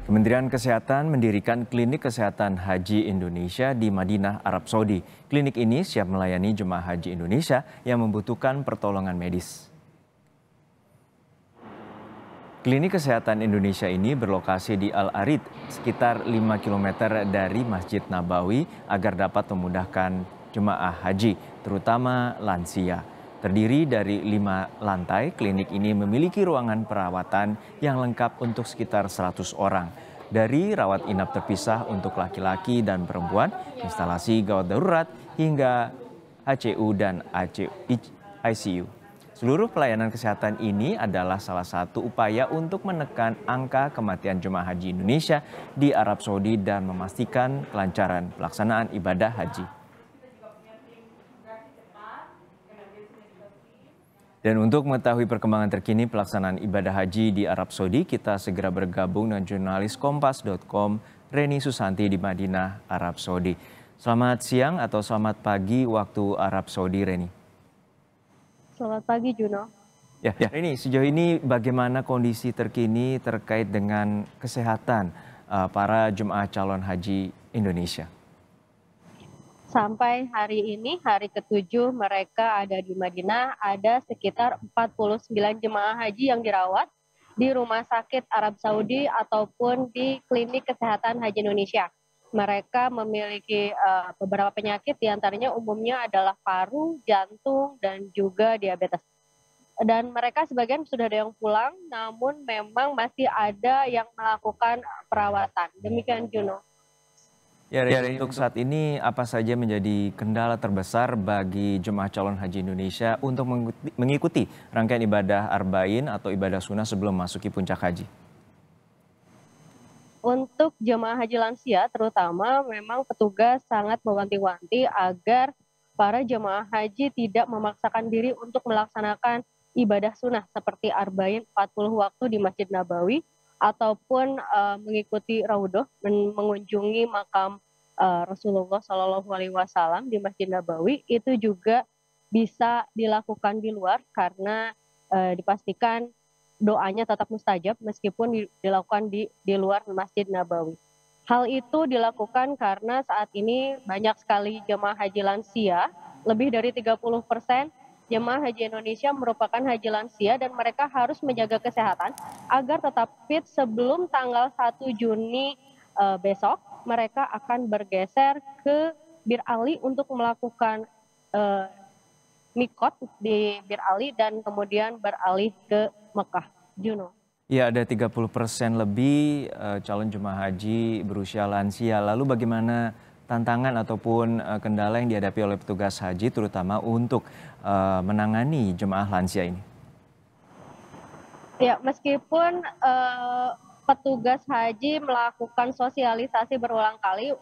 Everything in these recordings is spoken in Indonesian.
Kementerian Kesehatan mendirikan Klinik Kesehatan Haji Indonesia di Madinah, Arab Saudi. Klinik ini siap melayani jemaah haji Indonesia yang membutuhkan pertolongan medis. Klinik Kesehatan Indonesia ini berlokasi di Al-Arid, sekitar 5 km dari Masjid Nabawi agar dapat memudahkan jemaah haji, terutama lansia. Terdiri dari 5 lantai, klinik ini memiliki ruangan perawatan yang lengkap untuk sekitar 100 orang. Dari rawat inap terpisah untuk laki-laki dan perempuan, instalasi gawat darurat, hingga HCU dan ICU. Seluruh pelayanan kesehatan ini adalah salah satu upaya untuk menekan angka kematian jemaah haji Indonesia di Arab Saudi dan memastikan kelancaran pelaksanaan ibadah haji. Dan untuk mengetahui perkembangan terkini pelaksanaan ibadah haji di Arab Saudi, kita segera bergabung dengan jurnalis Kompas.com Reni Susanti di Madinah, Arab Saudi. Selamat siang atau selamat pagi waktu Arab Saudi, Reni. Selamat pagi, Juno. Ya, Reni, sejauh ini bagaimana kondisi terkini terkait dengan kesehatan para jemaah calon haji Indonesia? Sampai hari ini, hari ke-7 mereka ada di Madinah, ada sekitar 49 jemaah haji yang dirawat di Rumah Sakit Arab Saudi ataupun di Klinik Kesehatan Haji Indonesia. Mereka memiliki beberapa penyakit, diantaranya umumnya adalah paru, jantung, dan juga diabetes. Dan mereka sebagian sudah ada yang pulang, namun memang masih ada yang melakukan perawatan. Demikian, Juno. Ya, untuk saat ini apa saja menjadi kendala terbesar bagi jemaah calon haji Indonesia untuk mengikuti rangkaian ibadah Arba'in atau ibadah sunnah sebelum masuki puncak haji? Untuk jemaah haji lansia terutama memang petugas sangat mewanti-wanti agar para jemaah haji tidak memaksakan diri untuk melaksanakan ibadah sunnah seperti Arba'in 40 waktu di Masjid Nabawi ataupun mengikuti Raudhah, mengunjungi makam Rasulullah Shallallahu Alaihi Wasallam di Masjid Nabawi. Itu juga bisa dilakukan di luar karena dipastikan doanya tetap mustajab meskipun dilakukan di luar Masjid Nabawi. Hal itu dilakukan karena saat ini banyak sekali jemaah haji lansia, lebih dari 30% jemaah haji Indonesia merupakan haji lansia dan mereka harus menjaga kesehatan agar tetap fit sebelum tanggal 1 Juni besok. Mereka akan bergeser ke Bir Ali untuk melakukan mikot di Bir Ali dan kemudian beralih ke Mekah. Juno. Ya, ada 30% lebih calon jemaah haji berusia lansia. Lalu bagaimana tantangan ataupun kendala yang dihadapi oleh petugas haji terutama untuk menangani jemaah lansia ini? Ya, meskipun petugas haji melakukan sosialisasi berulang kali,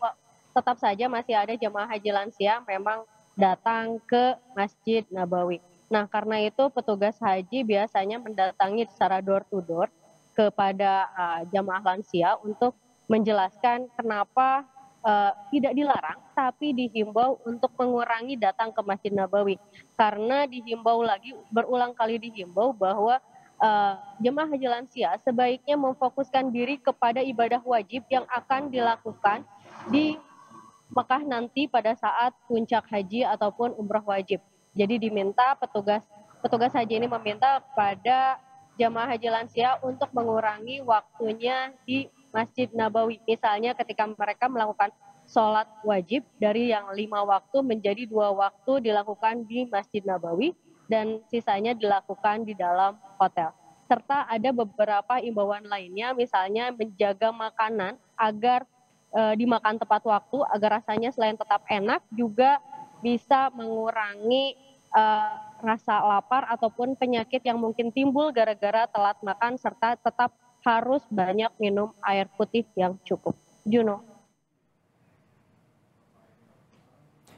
tetap saja masih ada jemaah haji lansia memang datang ke Masjid Nabawi. Nah, karena itu petugas haji biasanya mendatangi secara door to door kepada jemaah lansia untuk menjelaskan kenapa tidak dilarang, tapi dihimbau untuk mengurangi datang ke Masjid Nabawi. Karena dihimbau lagi, berulang kali dihimbau bahwa jemaah haji lansia sebaiknya memfokuskan diri kepada ibadah wajib yang akan dilakukan di Mekah nanti pada saat puncak haji ataupun umrah wajib. Jadi diminta petugas haji ini meminta kepada jemaah haji lansia untuk mengurangi waktunya di Masjid Nabawi. Misalnya ketika mereka melakukan sholat wajib dari yang 5 waktu menjadi 2 waktu dilakukan di Masjid Nabawi dan sisanya dilakukan di dalam hotel. Serta ada beberapa imbauan lainnya, misalnya menjaga makanan agar dimakan tepat waktu, agar rasanya selain tetap enak juga bisa mengurangi rasa lapar ataupun penyakit yang mungkin timbul gara-gara telat makan, serta tetap harus banyak minum air putih yang cukup. Juno.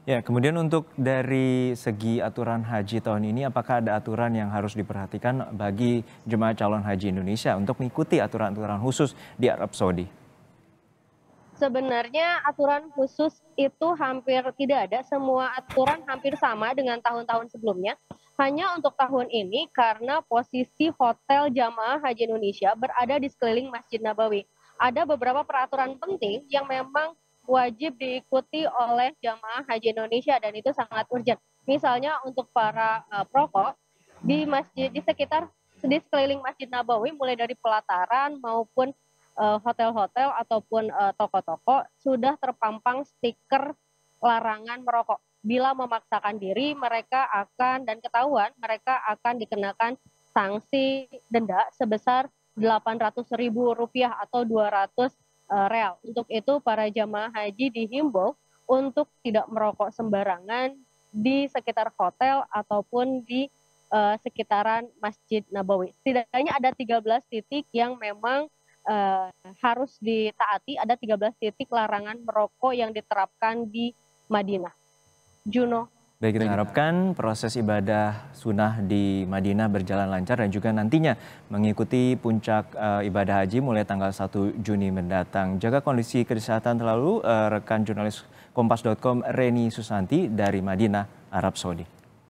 Ya, kemudian untuk dari segi aturan haji tahun ini, apakah ada aturan yang harus diperhatikan bagi jemaah calon haji Indonesia untuk mengikuti aturan-aturan khusus di Arab Saudi? Sebenarnya aturan khusus itu hampir tidak ada, semua aturan hampir sama dengan tahun-tahun sebelumnya. Hanya untuk tahun ini karena posisi hotel jamaah haji Indonesia berada di sekeliling Masjid Nabawi. ada beberapa peraturan penting yang memang wajib diikuti oleh jamaah haji Indonesia dan itu sangat urgent. Misalnya untuk para perokok di masjid di sekitar di sekeliling Masjid Nabawi mulai dari pelataran maupun hotel-hotel ataupun toko-toko sudah terpampang stiker larangan merokok. Bila memaksakan diri, mereka akan dan ketahuan mereka akan dikenakan sanksi denda sebesar Rp800.000 atau 200 real. Untuk itu para jamaah haji dihimbau untuk tidak merokok sembarangan di sekitar hotel ataupun di sekitaran Masjid Nabawi. Setidaknya ada 13 titik yang memang harus ditaati, ada 13 titik larangan merokok yang diterapkan di Madinah. Juno. Baik, kita harapkan proses ibadah sunnah di Madinah berjalan lancar dan juga nantinya mengikuti puncak ibadah haji mulai tanggal 1 Juni mendatang. Jaga kondisi kesehatan selalu, rekan jurnalis Kompas.com Reni Susanti dari Madinah, Arab Saudi.